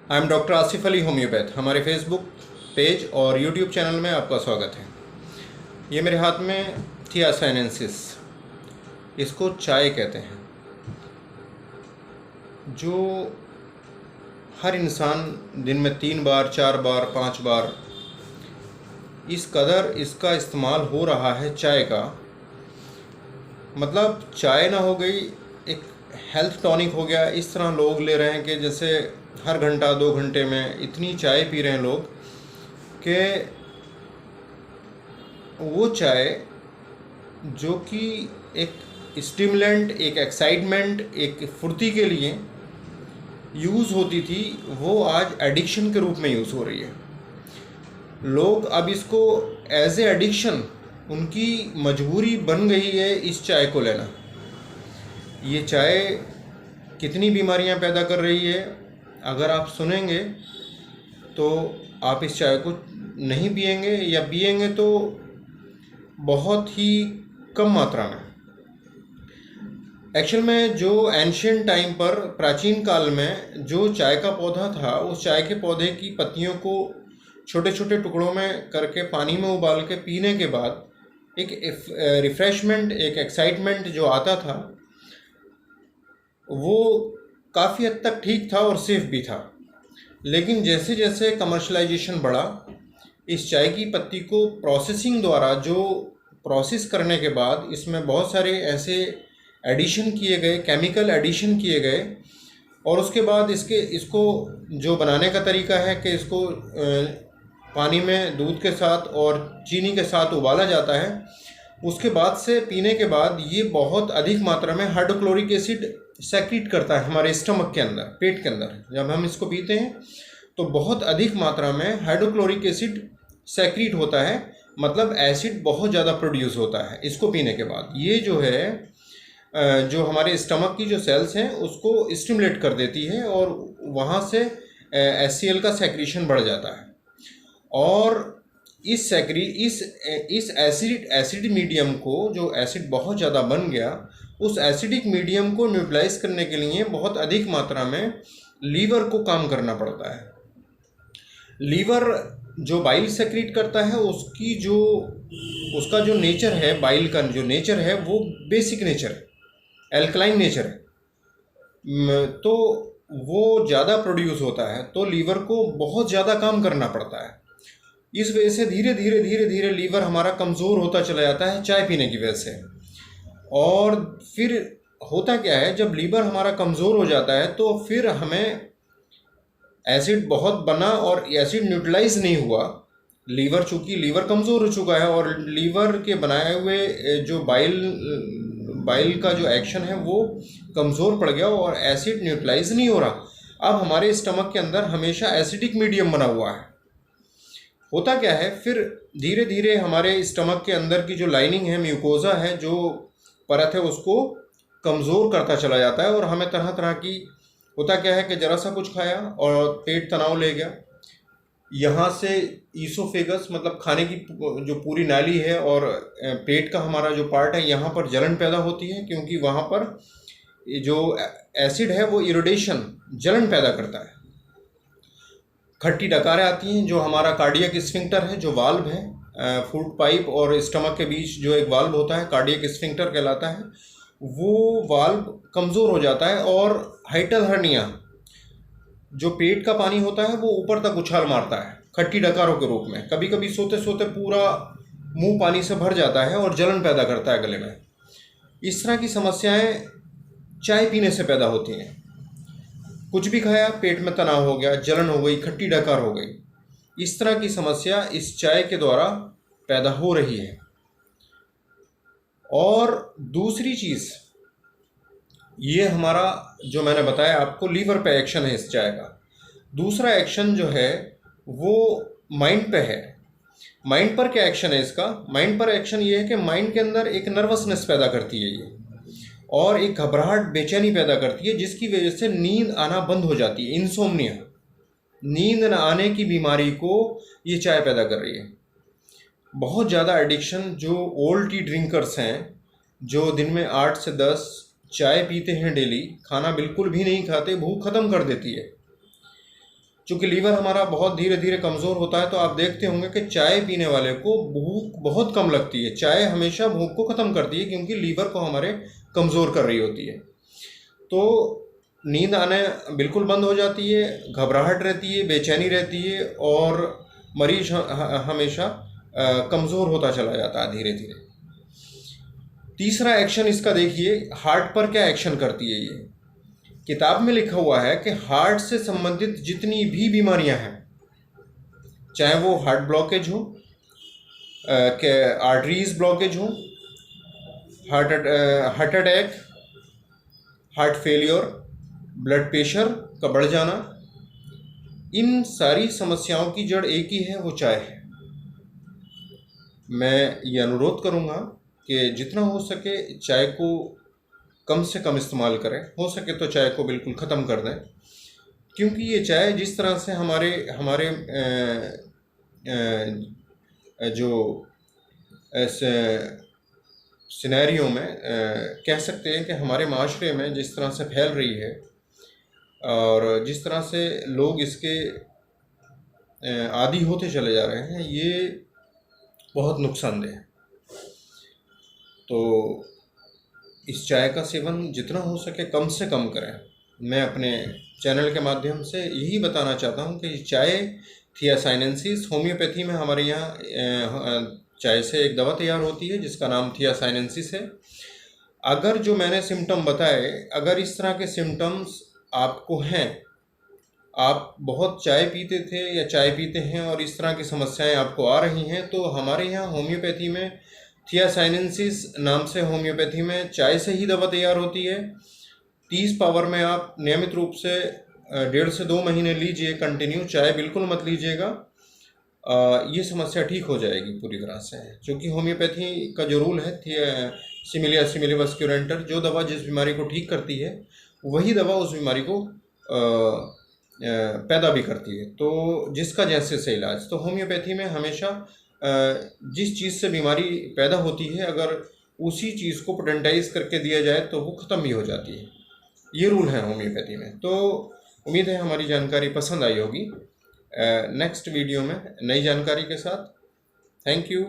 I am doctor Asif Ali homeopath. हमारे Facebook page और YouTube channel में आपका स्वागत है। ये मेरे हाथ में थियासाइनेंसिस, इसको चाय कहते हैं, जो हर इंसान दिन में 3 बार 4 बार 5 बार इस कदर इसका इस्तेमाल हो रहा है चाय का। मतलब चाय ना हो गई, एक हेल्थ टॉनिक हो गया। इस तरह लोग ले रहे हैं कि जैसे हर घंटा 2 घंटे में इतनी चाय पी रहे हैं लोग कि वो चाय जो कि एक स्टिमुलेंट, एक एक्साइटमेंट, एक फुर्ती के लिए यूज़ होती थी, वो आज एडिक्शन के रूप में यूज़ हो रही है। लोग अब इसको एज ए एडिक्शन, उनकी मजबूरी बन गई है इस चाय को लेना। ये चाय कितनी बीमारियां पैदा कर रही है, अगर आप सुनेंगे तो आप इस चाय को नहीं पिएंगे, या पिएंगे तो बहुत ही कम मात्रा में। एक्चुअल में जो एंशियंट टाइम पर, प्राचीन काल में जो चाय का पौधा था, उस चाय के पौधे की पत्तियों को छोटे छोटे टुकड़ों में करके पानी में उबाल के पीने के बाद एक रिफ़्रेशमेंट, एक एक्साइटमेंट जो आता था, वो काफ़ी हद तक ठीक था और सेफ भी था। लेकिन जैसे जैसे कमर्शलाइजेशन बढ़ा, इस चाय की पत्ती को प्रोसेसिंग द्वारा, जो प्रोसेस करने के बाद इसमें बहुत सारे ऐसे एडिशन किए गए, केमिकल एडिशन किए गए, और उसके बाद इसको जो बनाने का तरीका है कि इसको पानी में दूध के साथ और चीनी के साथ उबाला जाता है। उसके बाद से पीने के बाद ये बहुत अधिक मात्रा में हाइड्रोक्लोरिक एसिड सेक्रीट करता है हमारे स्टमक के अंदर, पेट के अंदर। जब हम इसको पीते हैं तो बहुत अधिक मात्रा में हाइड्रोक्लोरिक एसिड सेक्रीट होता है, मतलब एसिड बहुत ज़्यादा प्रोड्यूस होता है इसको पीने के बाद। ये जो है, जो हमारे स्टमक की जो सेल्स हैं उसको स्टिमुलेट कर देती है, और वहाँ से HCl का सेक्रीशन बढ़ जाता है। और इस एसिड मीडियम को, जो एसिड बहुत ज़्यादा बन गया, उस एसिडिक मीडियम को न्यूट्रलाइज करने के लिए बहुत अधिक मात्रा में लीवर को काम करना पड़ता है। लीवर जो बाइल सेक्रीट करता है, उसका जो नेचर है, बाइल का जो नेचर है वो बेसिक नेचर है, एल्कलाइन नेचर है, तो वो ज़्यादा प्रोड्यूस होता है, तो लीवर को बहुत ज़्यादा काम करना पड़ता है। इस वजह से धीरे धीरे धीरे धीरे लीवर हमारा कमज़ोर होता चला जाता है चाय पीने की वजह से। और फिर होता क्या है, जब लीवर हमारा कमज़ोर हो जाता है तो फिर हमें एसिड बहुत बना और एसिड न्यूट्रलाइज नहीं हुआ। चूँकि लीवर कमज़ोर हो चुका है और लीवर के बनाए हुए जो बाइल का जो एक्शन है वो कमज़ोर पड़ गया और एसिड न्यूट्रलाइज नहीं हो रहा। अब हमारे स्टमक के अंदर हमेशा एसिडिक मीडियम बना हुआ है। होता क्या है, फिर धीरे धीरे हमारे स्टमक के अंदर की जो लाइनिंग है, म्यूकोज़ा है, जो परत है, उसको कमज़ोर करता चला जाता है, और हमें तरह तरह की, होता क्या है कि ज़रा सा कुछ खाया और पेट तनाव ले गया, यहाँ से ईसोफेगस, मतलब खाने की जो पूरी नाली है और पेट का हमारा जो पार्ट है, यहाँ पर जलन पैदा होती है, क्योंकि वहाँ पर जो एसिड है वो इरिटेशन, जलन पैदा करता है। खट्टी डकारें आती हैं। जो हमारा कार्डियक स्फिंक्टर है, जो वाल्व है, फूड पाइप और स्टमक के बीच जो एक वाल्व होता है, कार्डियक स्फिंक्टर कहलाता है, वो वाल्व कमज़ोर हो जाता है, और हाइटल हर्निया, जो पेट का पानी होता है, वो ऊपर तक उछाल मारता है खट्टी डकारों के रूप में। कभी कभी सोते सोते पूरा मुंह पानी से भर जाता है और जलन पैदा करता है गले में। इस तरह की समस्याएं चाय पीने से पैदा होती हैं। कुछ भी खाया, पेट में तनाव हो गया, जलन हो गई, खट्टी डकार हो गई। इस तरह की समस्या इस चाय के द्वारा पैदा हो रही है। और दूसरी चीज़, ये हमारा जो मैंने बताया आपको, लीवर पे एक्शन है इस चाय का। दूसरा एक्शन जो है वो माइंड पे है। माइंड पर क्या एक्शन है इसका? माइंड पर एक्शन ये है कि माइंड के अंदर एक नर्वसनेस पैदा करती है ये, और एक घबराहट, बेचैनी पैदा करती है, जिसकी वजह से नींद आना बंद हो जाती है। इंसोम्निया, नींद न आने की बीमारी को ये चाय पैदा कर रही है। बहुत ज़्यादा एडिक्शन, जो ओल्ड टी ड्रिंकर्स हैं, जो दिन में 8 से 10 चाय पीते हैं डेली, खाना बिल्कुल भी नहीं खाते, भूख ख़त्म कर देती है। चूँकि लीवर हमारा बहुत धीरे धीरे कमज़ोर होता है, तो आप देखते होंगे कि चाय पीने वाले को भूख बहुत कम लगती है। चाय हमेशा भूख को ख़त्म करती है, क्योंकि लीवर को हमारे कमज़ोर कर रही होती है। तो नींद आने बिल्कुल बंद हो जाती है, घबराहट रहती है, बेचैनी रहती है, और मरीज हमेशा कमज़ोर होता चला जाता है धीरे धीरे। तीसरा एक्शन इसका देखिए, हार्ट पर क्या एक्शन करती है ये। किताब में लिखा हुआ है कि हार्ट से संबंधित जितनी भी बीमारियां हैं, चाहे वो हार्ट ब्लॉकेज हो, के आर्टरीज ब्लॉकेज हो, heart attack, heart failure, blood pressure का बढ़ जाना, इन सारी समस्याओं की जड़ एक ही है, वो चाय है। मैं ये अनुरोध करूँगा कि जितना हो सके चाय को कम से कम इस्तेमाल करें, हो सके तो चाय को बिल्कुल ख़त्म कर दें, क्योंकि ये चाय जिस तरह से हमारे हमारे जो सिनेरियो में कह सकते हैं कि हमारे माशरे में जिस तरह से फैल रही है, और जिस तरह से लोग इसके आदी होते चले जा रहे हैं, ये बहुत नुकसानदेह है। तो इस चाय का सेवन जितना हो सके कम से कम करें। मैं अपने चैनल के माध्यम से यही बताना चाहता हूँ कि चाय थियासाइनेंसिस, होम्योपैथी में हमारे यहाँ चाय से एक दवा तैयार होती है जिसका नाम थियासाइनेंसिस है। अगर जो मैंने सिम्टम बताए, अगर इस तरह के सिम्टम्स आपको हैं, आप बहुत चाय पीते थे या चाय पीते हैं और इस तरह की समस्याएं आपको आ रही हैं, तो हमारे यहाँ होम्योपैथी में थियासाइनेंसिस नाम से होम्योपैथी में चाय से ही दवा तैयार होती है। 30 पावर में आप नियमित रूप से 1.5 से 2 महीने लीजिए कंटिन्यू, चाय बिल्कुल मत लीजिएगा। ये समस्या ठीक हो जाएगी पूरी तरह से, क्योंकि होम्योपैथी का जो रूल है सिमिलिया सिमिलिबस क्यूरेंटर, जो दवा जिस बीमारी को ठीक करती है वही दवा उस बीमारी को पैदा भी करती है। तो जिसका जैसे से इलाज, तो होम्योपैथी में हमेशा जिस चीज़ से बीमारी पैदा होती है, अगर उसी चीज़ को पोटेंटाइज करके दिया जाए तो वो ख़त्म भी हो जाती है। ये रूल है होम्योपैथी में। तो उम्मीद है हमारी जानकारी पसंद आई होगी। नेक्स्ट वीडियो में नई जानकारी के साथ। Thank you.